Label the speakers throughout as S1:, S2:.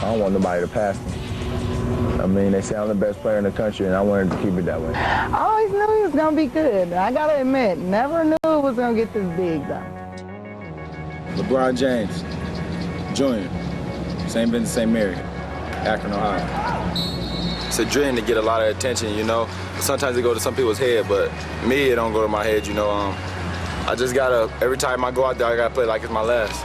S1: don't want nobody to pass me. I mean, they say I'm the best player in the country, and I wanted to keep it that way.
S2: I always knew he was going to be good. I got to admit, never knew it was going to get this big, though.
S1: LeBron James, Jr., same Vincent St. Mary, Akron, Ohio. It's a dream to get a lot of attention, you know. Sometimes it goes to some people's head, but me, it don't go to my head, you know. I just gotta, every time I go out there, I gotta play like it's my last.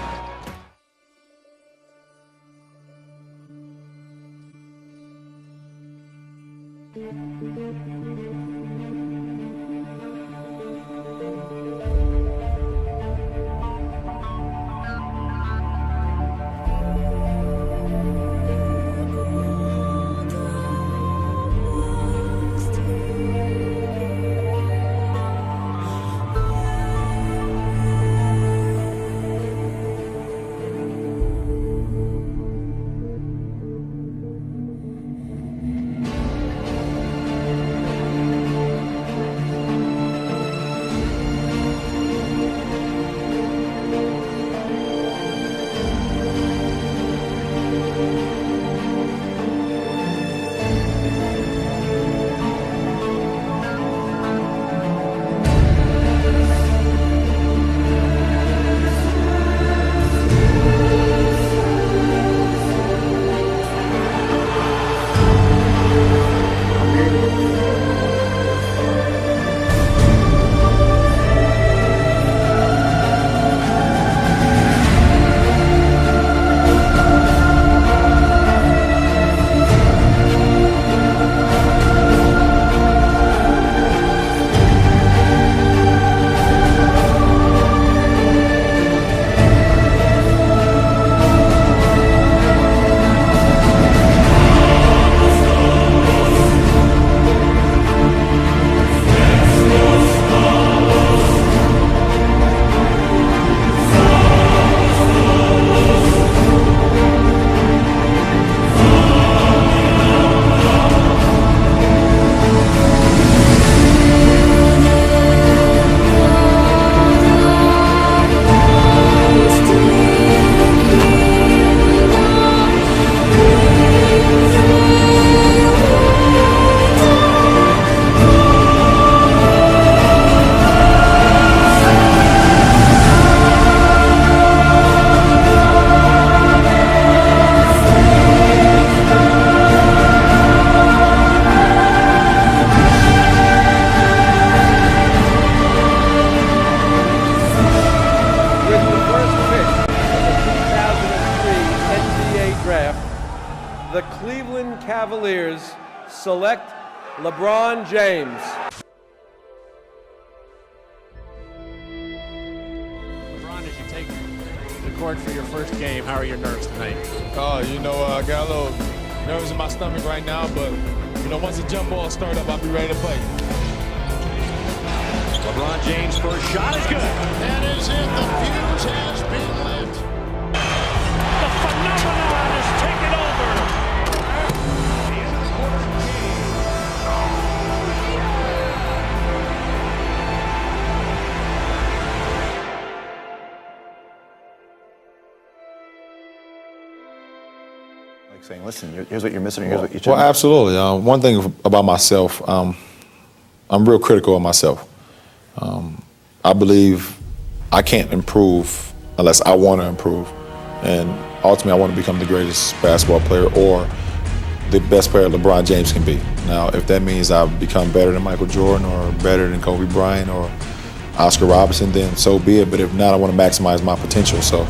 S3: The Cleveland Cavaliers select LeBron James.
S4: LeBron, as you take the court for your first game, how are your nerves tonight?
S5: I got a little nerves in my stomach right now, but, once the jump ball starts up, I'll be ready to play.
S4: LeBron James' first shot is good.
S6: That is it. The fuse has been lit.
S4: The phenomenon has taken over.
S7: Like saying, listen, here's what you're missing, here's what you're changing.
S5: Well, absolutely. One thing about myself, I'm real critical of myself. I believe I can't improve unless I want to improve. And ultimately, I want to become the greatest basketball player or the best player LeBron James can be. Now, if that means I become better than Michael Jordan or better than Kobe Bryant or Oscar Robertson, then so be it. But if not, I want to maximize my potential. So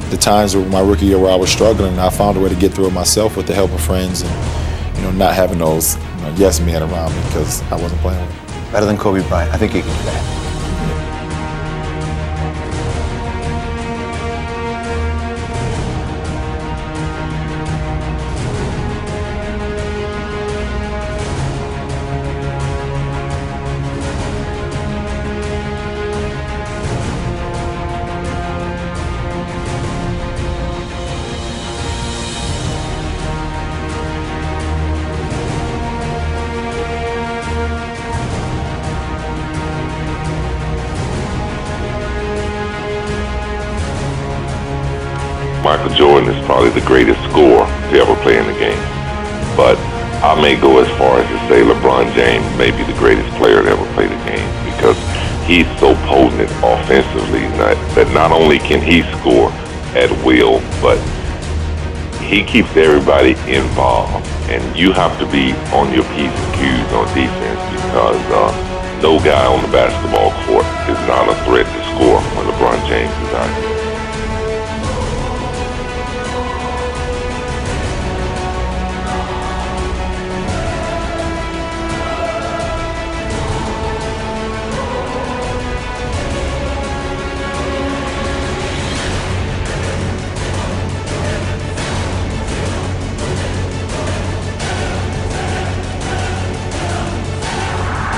S5: the times of my rookie year where I was struggling, I found a way to get through it myself with the help of friends and not having those yes men around me because I wasn't playing with them.
S7: Better than Kobe Bryant. I think he can do that.
S8: Michael Jordan is probably the greatest scorer to ever play in the game. But I may go as far as to say LeBron James may be the greatest player to ever play the game, because he's so potent offensively that not only can he score at will, but he keeps everybody involved. And you have to be on your P's and Q's on defense, because no guy on the basketball court is not a threat to score when LeBron James is out here.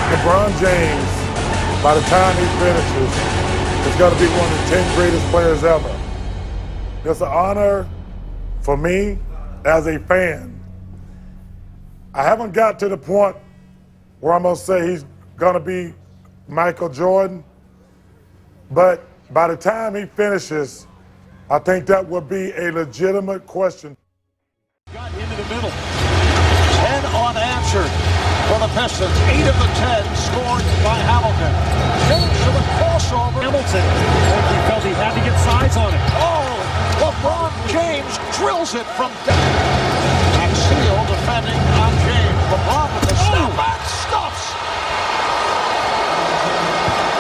S9: LeBron James, by the time he finishes, is going to be one of the 10 greatest players ever. It's an honor for me as a fan. I haven't got to the point where I'm going to say he's going to be Michael Jordan, but by the time he finishes, I think that would be a legitimate question.
S6: Got into the middle. 10 unanswered for the Pistons. 8 of the 10 scored by Hamilton. James to the crossover.
S4: Hamilton. He felt he had to get size on it.
S6: Oh, LeBron James drills it from down. Axial defending on James. LeBron with the step back stuffs.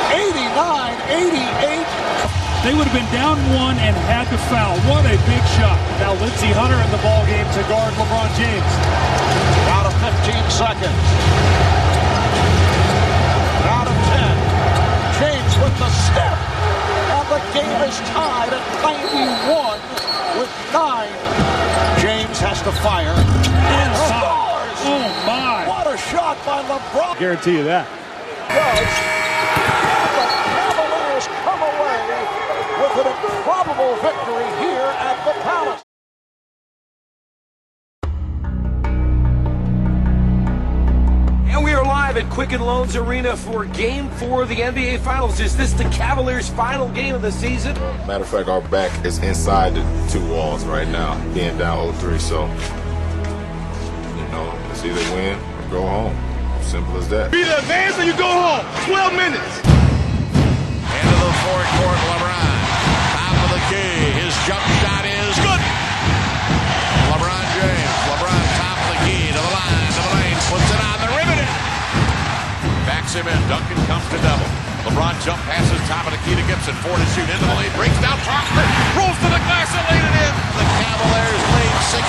S6: 89-88.
S4: They would have been down one and had to foul. What a big shot. Now Lindsey Hunter in the ball game to guard LeBron James.
S6: Out of 15 seconds. Out of 10. James with the step. And the game is tied at 91 with 9. James has to fire.
S4: Inside. Oh my.
S6: What a shot by LeBron.
S4: Guarantee you that.
S6: Does. The Cavaliers come away with an improbable victory here at the Palace.
S3: And we are live at Quicken Loans Arena for Game 4 of the NBA Finals. Is this the Cavaliers' final game of the season?
S5: Matter of fact, our back is inside the 2 walls right now, being down 0-3. So, it's either win or go home. Simple as that.
S10: Either advance or you go home. 12 minutes.
S6: Into the forecourt, LeBron. Top of the key. His jump shot is good. LeBron James. LeBron top of the key to the line, to the lane. Puts it on the ribbon. Backs him in. Duncan comes to double. LeBron jump passes top of the key to Gibson. 4 to shoot. Into the lane. Breaks down Prosper. Rolls to the glass and laid it in. The Cavaliers lead 63-60.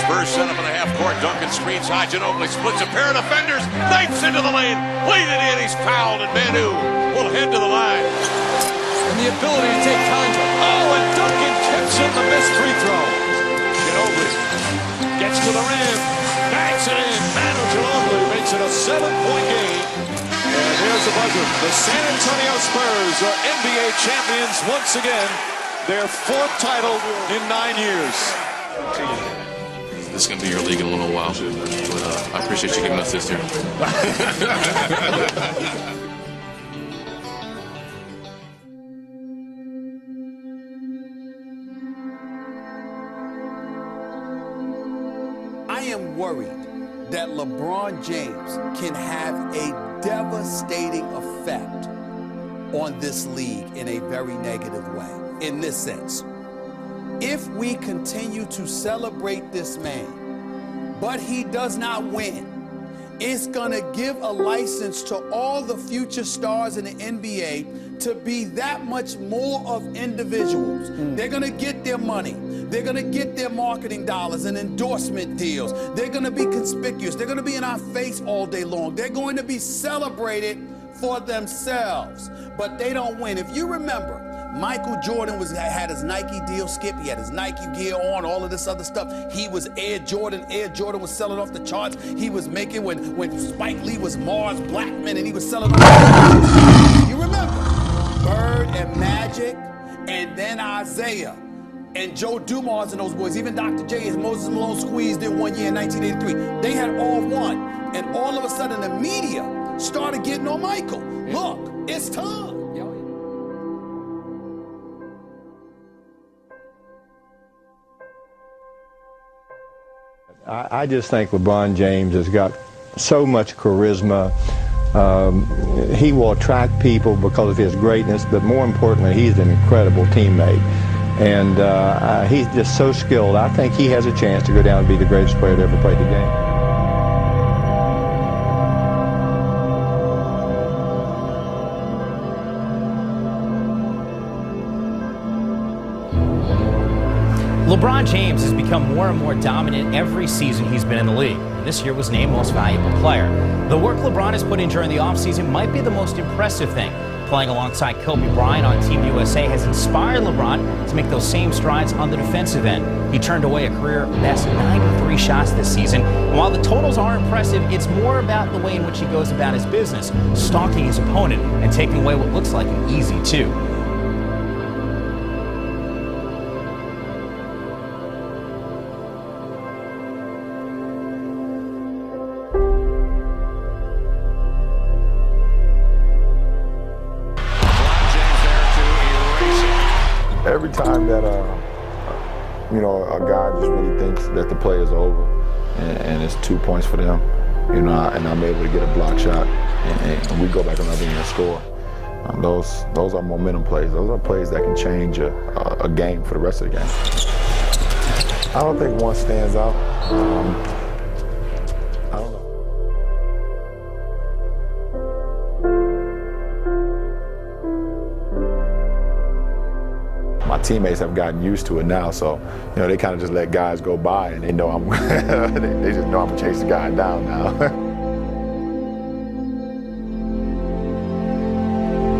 S6: Spurs set up in the half court. Duncan screens high. Ginobili splits a pair of defenders. Knifes into the lane. Played it in. He's fouled. And Manu will head to the line. And the ability to take time. Oh, and Duncan tips in the missed free throw. Ginobili gets to the rim. Banks it in. Manu Ginobili makes it a 7-point game. And here's the buzzer. The San Antonio Spurs are NBA champions once again. Their 4th title in 9 years.
S11: This is going to be your league in a little while, but I appreciate you giving us this year.
S12: I am worried that LeBron James can have a devastating effect on this league in a very negative way. In this sense, if we continue to celebrate this man, but he does not win, it's gonna give a license to all the future stars in the NBA to be that much more of individuals. They're gonna get their money. They're gonna get their marketing dollars and endorsement deals. They're gonna be conspicuous. They're gonna be in our face all day long. They're going to be celebrated for themselves, but they don't win. If you remember, Michael Jordan had his Nike deal, Skip. He had his Nike gear on, all of this other stuff. He was Air Jordan. Air Jordan was selling off the charts. He was making when Spike Lee was Mars Blackman, and he was selling off. You remember? Bird and Magic, and then Isaiah. And Joe Dumars and those boys, even Dr. J, as Moses Malone squeezed in one year in 1983, they had all won. And all of a sudden the media started getting on Michael. Look, it's time.
S13: I just think LeBron James has got so much charisma. He will attract people because of his greatness, but more importantly, he's an incredible teammate. And he's just so skilled. I think he has a chance to go down and be the greatest player to ever play the game.
S14: LeBron James has become more and more dominant every season he's been in the league. This year was named Most Valuable Player. The work LeBron has put in during the offseason might be the most impressive thing. Playing alongside Kobe Bryant on Team USA has inspired LeBron to make those same strides on the defensive end. He turned away a career best 93 shots this season. And while the totals are impressive, it's more about the way in which he goes about his business, stalking his opponent and taking away what looks like an easy two.
S5: Every time that a guy just really thinks that the play is over and it's 2 points for them, and I'm able to get a block shot and we go back another inning and score. Those are momentum plays. Those are plays that can change a game for the rest of the game. I don't think one stands out. I don't know. My teammates have gotten used to it now, so they kind of just let guys go by, and they know I'm. they just know I'm gonna chase the guy down now.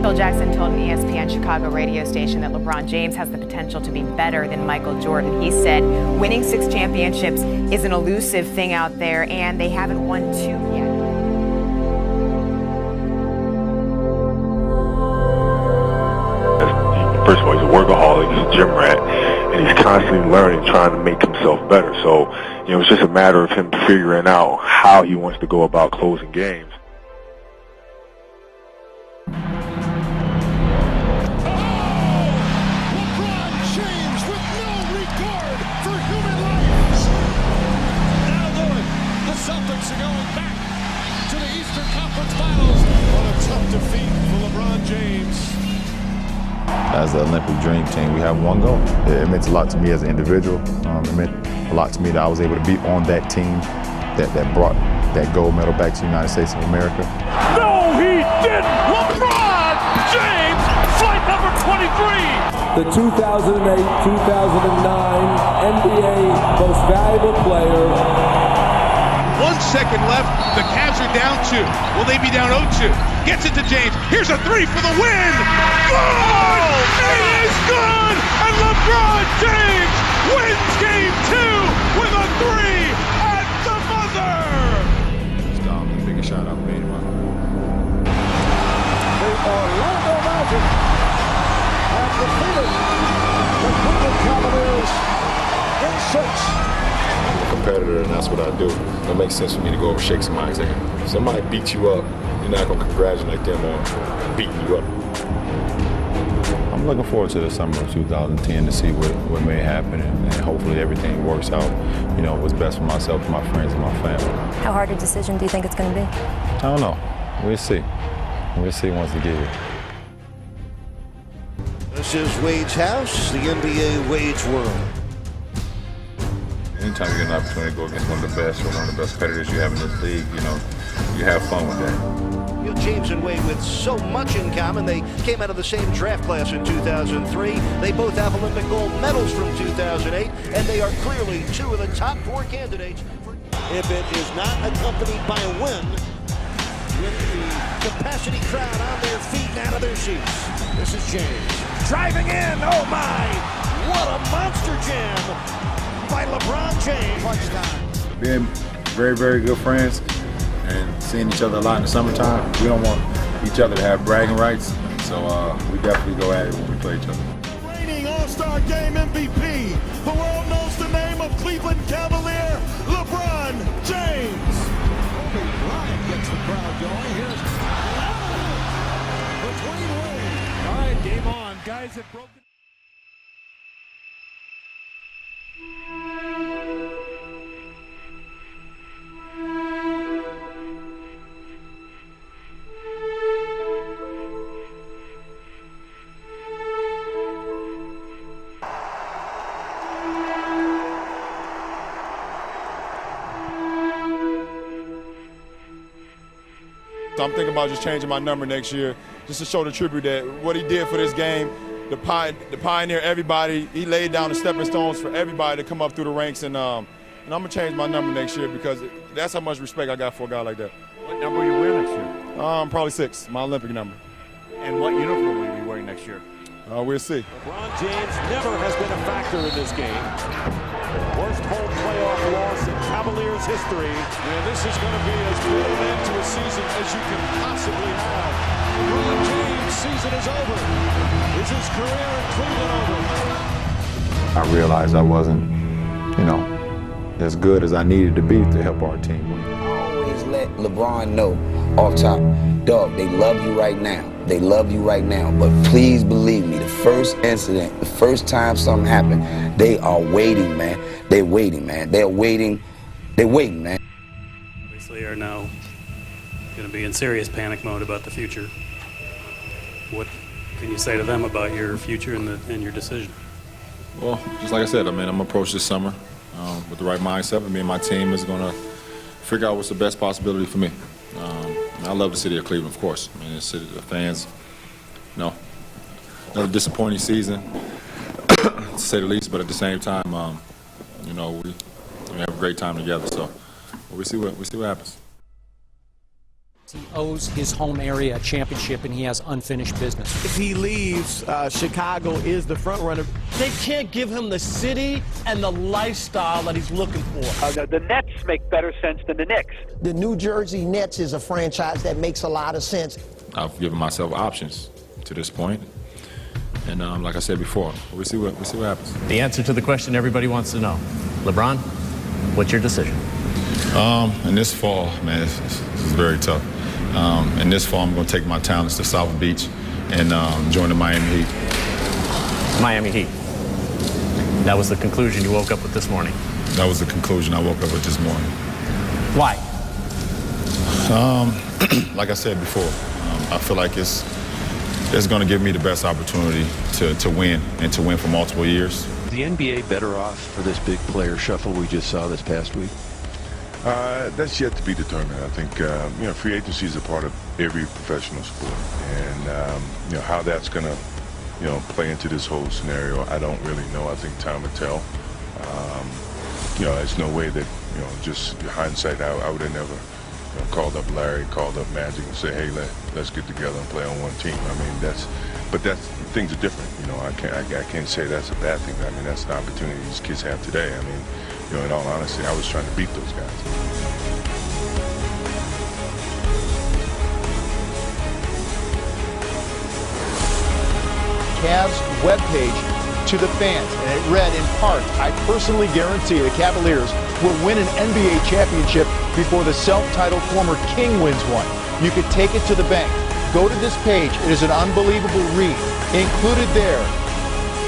S15: Phil Jackson told an ESPN Chicago radio station that LeBron James has the potential to be better than Michael Jordan. He said winning 6 championships is an elusive thing out there, and they haven't won 2 yet.
S16: First of all, he's a workaholic, he's a gym rat, and he's constantly learning, trying to make himself better. So, it's just a matter of him figuring out how he wants to go about closing games.
S5: As the Olympic Dream Team, we have one goal. It meant a lot to me as an individual. It meant a lot to me that I was able to be on that team that brought that gold medal back to the United States of America.
S4: No, he didn't! LeBron James, flight number 23!
S17: The 2008-2009 NBA Most Valuable Player.
S10: 1 second left. The Cavs are down 2. Will they be down 0-2? Gets it to James. Here's a 3 for the win. Good! It is good! And LeBron James wins game 2 with a 3 at the buzzer!
S5: It's the biggest shot I've made in my life.
S17: The Orlando Magic have defeated the Cleveland Cavaliers in 6.
S5: Competitor, and that's what I do. It makes sense for me to go over and shake somebody's hand. Somebody beats you up, you're not going to congratulate them on beating you up. I'm looking forward to the summer of 2010 to see what may happen, and hopefully everything works out, what's best for myself, my friends, and my family.
S18: How hard a decision do you think it's going to be?
S5: I don't know. We'll see. We'll see once we get here.
S19: This is Wade's house, the NBA Wade's world.
S5: Anytime you get an opportunity to go against one of the best or one of the best competitors you have in this league, you have fun with that.
S19: James and Wade with so much in common. They came out of the same draft class in 2003. They both have Olympic gold medals from 2008, and they are clearly 2 of the top 4 candidates. If it is not accompanied by a win, with the capacity crowd on their feet and out of their seats. This is James. Driving in, oh my! What a monster jam by LeBron James. Touchdown.
S1: Being very, very good friends and seeing each other a lot in the summertime, we don't want each other to have bragging rights, so we definitely go at it when we play each other.
S10: Reigning All-Star Game MVP, Cavalier, LeBron James.
S3: Kobe Bryant gets the crowd going. Here's between Wade.
S4: All right, game on. Guys have broken.
S5: So I'm thinking about just changing my number next year, just to show the tribute that what he did for this game, the pioneer, everybody, he laid down the stepping stones for everybody to come up through the ranks, and I'm gonna change my number next year because that's how much respect I got for a guy like that.
S20: What number will you wear next year?
S5: Probably 6, my Olympic number.
S20: And what uniform will you be wearing next year?
S5: We'll see.
S3: LeBron James never has been a factor in this game. Worst home playoff loss in Cavaliers history.
S6: And this is going to be as good an end to a season as you can possibly have. LeBron James' season is over. Is his career in Cleveland over?
S5: I realized I wasn't, as good as I needed to be to help our team win.
S21: Always let LeBron know off top, dog, they love you right now. They love you right now, but please believe me, the first incident, the first time something happened, they are waiting, man. They're waiting, man. They're waiting, man.
S22: Obviously are now going to be in serious panic mode about the future. What can you say to them about your future and your decision?
S5: Well, just like I said, I'm going to approach this summer with the right mindset. Me and my team is going to figure out what's the best possibility for me. I love the city of Cleveland, of course. The city, the fans, another disappointing season, to say the least. But at the same time, we have a great time together. So we see what happens.
S23: He owes his home area a championship, and he has unfinished business.
S24: If he leaves, Chicago is the front runner. They can't give him the city and the lifestyle that he's looking for.
S25: The Nets make better sense than the Knicks.
S26: The New Jersey Nets is a franchise that makes a lot of sense.
S5: I've given myself options to this point, and like I said before, we see what happens.
S27: The answer to the question everybody wants to know, LeBron, what's your decision?
S5: In this fall, man, this is very tough. In this fall, I'm going to take my talents to South Beach and join the Miami Heat.
S27: Miami Heat. That was the conclusion you woke up with this morning.
S5: That was the conclusion I woke up with this morning.
S27: Why?
S5: Like I said before, I feel like it's going to give me the best opportunity to win and to win for multiple years.
S28: Is the NBA better off for this big player shuffle we just saw this past week?
S29: That's yet to be determined. I think free agency is a part of every professional sport, and how that's going to play into this whole scenario, I don't really know. I think time will tell. There's no way that just hindsight. I would have never called up Larry, called up Magic, and say, hey, let's get together and play on one team. I mean, but things are different. I can't say that's a bad thing. I mean, that's the opportunity these kids have today. I mean, in all honesty, I was trying to beat those guys.
S30: Cavs webpage to the fans, and it read in part, I personally guarantee the Cavaliers will win an NBA championship before the self-titled former king wins one. You could take it to the bank. Go to this page. It is an unbelievable read. Included there,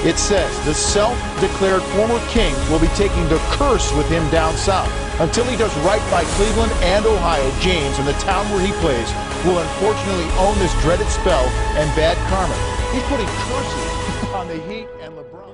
S30: it says the self-declared former king will be taking the curse with him down south. Until he does right by Cleveland and Ohio, James, and the town where he plays, will unfortunately own this dreaded spell and bad karma. He's putting curses on the Heat and LeBron.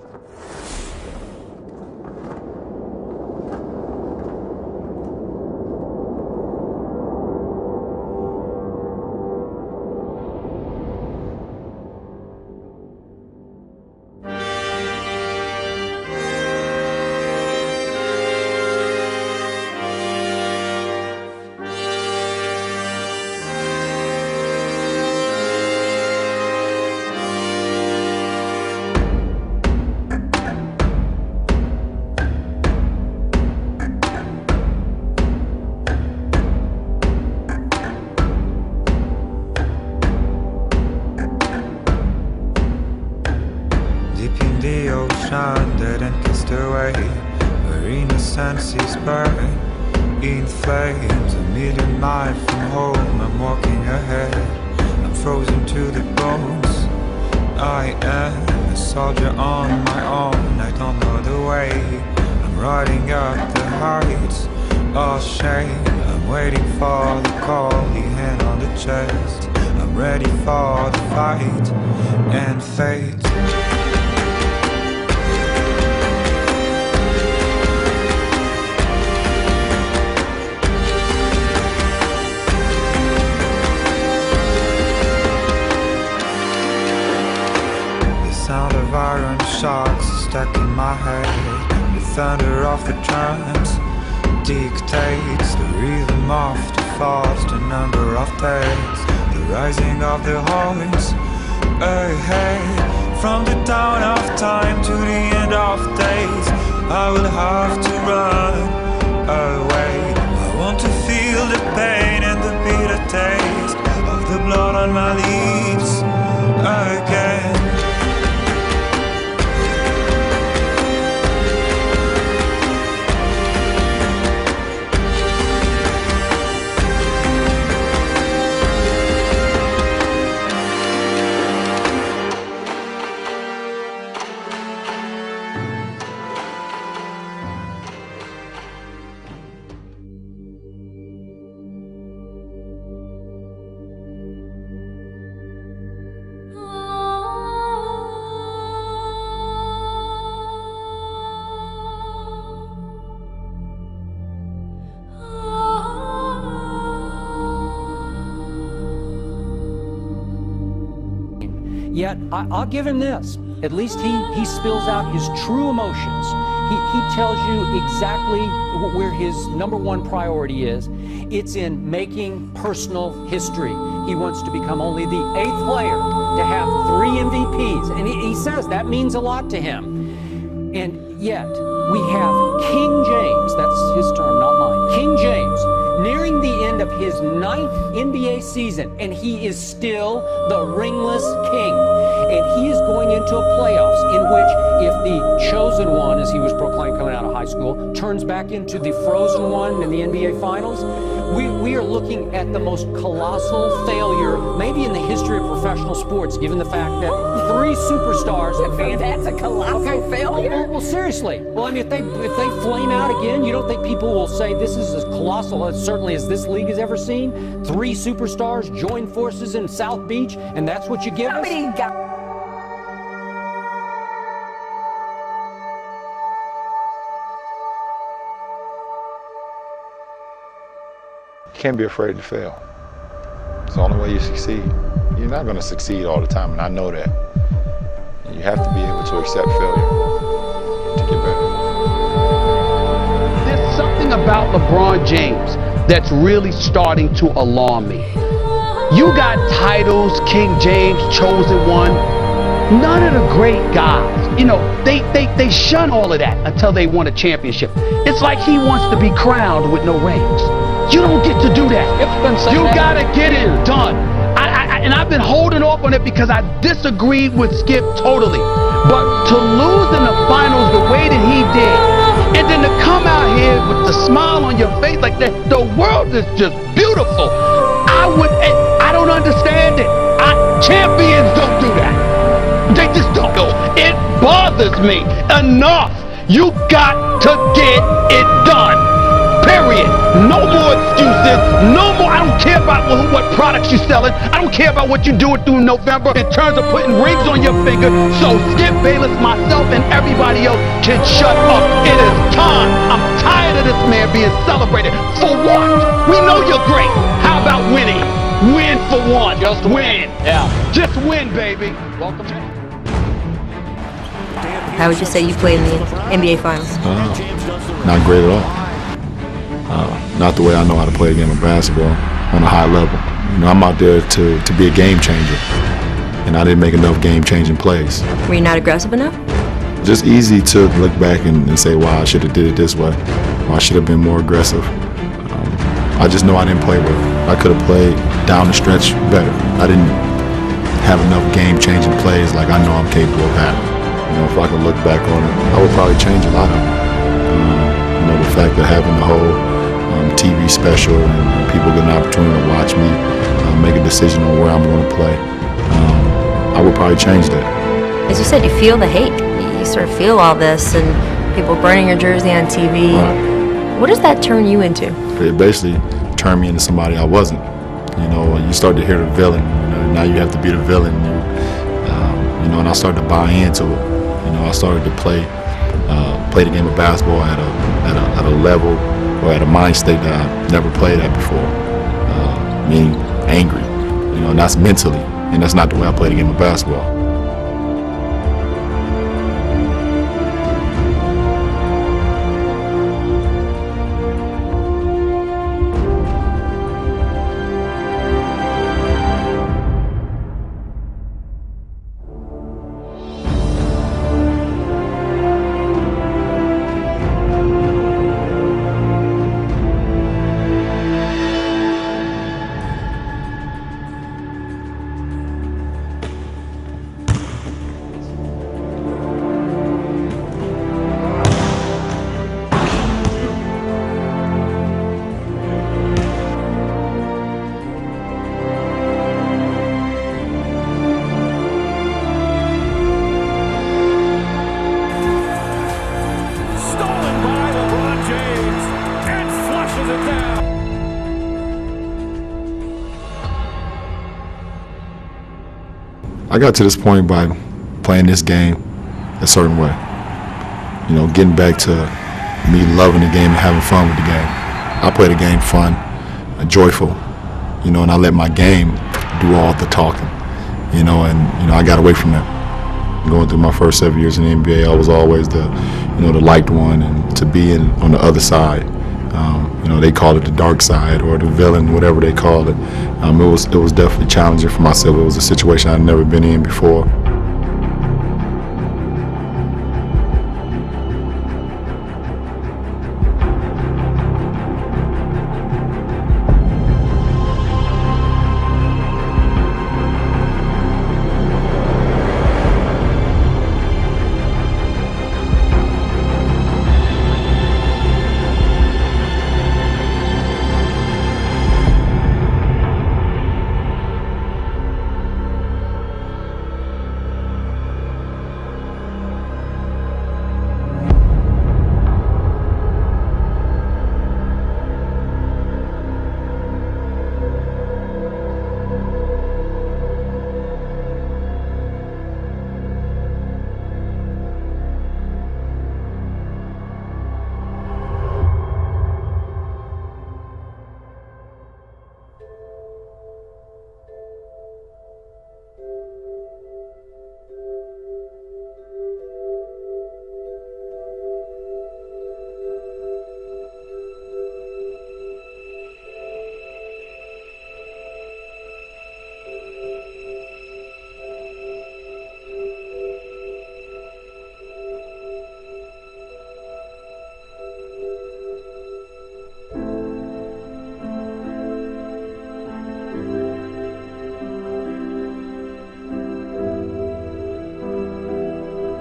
S2: arena senses burn in flames. A million miles from home, I'm walking ahead. I'm frozen to the bones. I am a soldier on my own. I don't know the way. I'm riding up the heights of shame. I'm waiting for the call, the hand on the chest. I'm ready for the fight and fate. Sound of iron shots stuck in my head. The thunder of the drums dictates the rhythm of the thoughts, the number of days, the rising of the horns ahead. From the dawn of time to the end of days, I will have to run away. I want to feel the pain and the bitter taste of the blood on my lips again.
S23: Yet, I'll give him this. At least he spills out his true emotions. He tells you exactly where his number one priority is. It's in making personal history. He wants to become only the 8th player to have 3 MVPs. And he says that means a lot to him. And yet, we have King James, that's his term, not mine, King James, nearing the end of his 9th NBA season, and he is still the ringless king. And he is going into a playoffs in which, if the chosen one, as he was proclaimed coming out of high school, turns back into the frozen one in the NBA Finals, we are looking at the most colossal failure, maybe in the history of professional sports, given the fact that 3 superstars advanced.
S7: That's a colossal failure?
S23: Well, seriously. Well, I mean, if they flame out again, you don't think people will say this is as colossal as certainly as this league has ever seen? 3 superstars join forces in South Beach, and that's what you give us?
S5: You can't be afraid to fail. It's the only way you succeed. You're not going to succeed all the time, and I know that. And you have to be able to accept failure to get better.
S8: There's something about LeBron James that's really starting to alarm me. You got titles, King James, chosen one. None of the great guys, you know, they shun all of that until they won a championship. It's like he wants to be crowned with no rings. You don't get to do that. You gotta get it done. And I've been holding off on it because I disagreed with Skip totally. But to lose in the finals the way that he did, and then to come out here with the smile on your face like that, the world is just beautiful. I don't understand it. Champions don't do that. They just don't know. It bothers me. Enough. You got to get it done. Period. No more excuses. No more. I don't care about what products you're selling. I don't care about what you're doing through November in terms of putting rings on your finger. So Skip Bayless, myself, and everybody else can shut up. It is time. I'm tired of this man being celebrated. For what? We know you're great. How about winning? Win for one. Just win. Yeah. Just win, baby. Welcome.
S18: How would you say you played in the NBA Finals?
S5: Not great at all. Not the way I know how to play a game of basketball on a high level. You know, I'm out there to be a game changer, and I didn't make enough game-changing plays.
S18: Were you not aggressive enough?
S5: Just easy to look back and say, wow, I should have did it this way, or I should have been more aggressive. I just know I didn't play well. I could have played down the stretch better. I didn't have enough game-changing plays like I know I'm capable of having. You know, if I could look back on it, I would probably change a lot of them. fact of having the whole TV special and people get an opportunity to watch me make a decision on where I'm going to play, I would probably change that.
S18: As you said, you feel the hate. You sort of feel all this and people burning your jersey on TV. Right. What does that turn you into?
S5: It basically turned me into somebody I wasn't. You know, you start to hear the villain. You know, now you have to be the villain. You know, and I started to buy into it. You know, I started to play the game of basketball at a level or at a mind state that I never played at before. Meaning angry. You know, and that's mentally, and that's not the way I play the game of basketball. I got to this point by playing this game a certain way. You know, getting back to me loving the game and having fun with the game. I play the game fun, joyful, you know, and I let my game do all the talking, you know, and, you know, I got away from that. Going through my first 7 years in the NBA, I was always the, you know, the liked one, and to be on the other side. You know, they call it the dark side or the villain, whatever they call it. It was definitely challenging for myself. It was a situation I'd never been in before.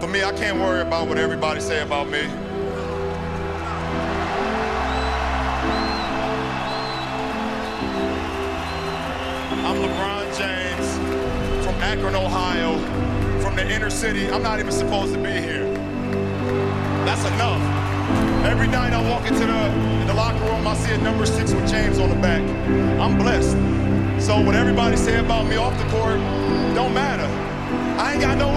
S1: For me, I can't worry about what everybody say about me. I'm LeBron James from Akron, Ohio, from the inner city. I'm not even supposed to be here. That's enough. Every night I walk into the locker room, I see a number 6 with James on the back. I'm blessed. So what everybody say about me off the court don't matter. I ain't got no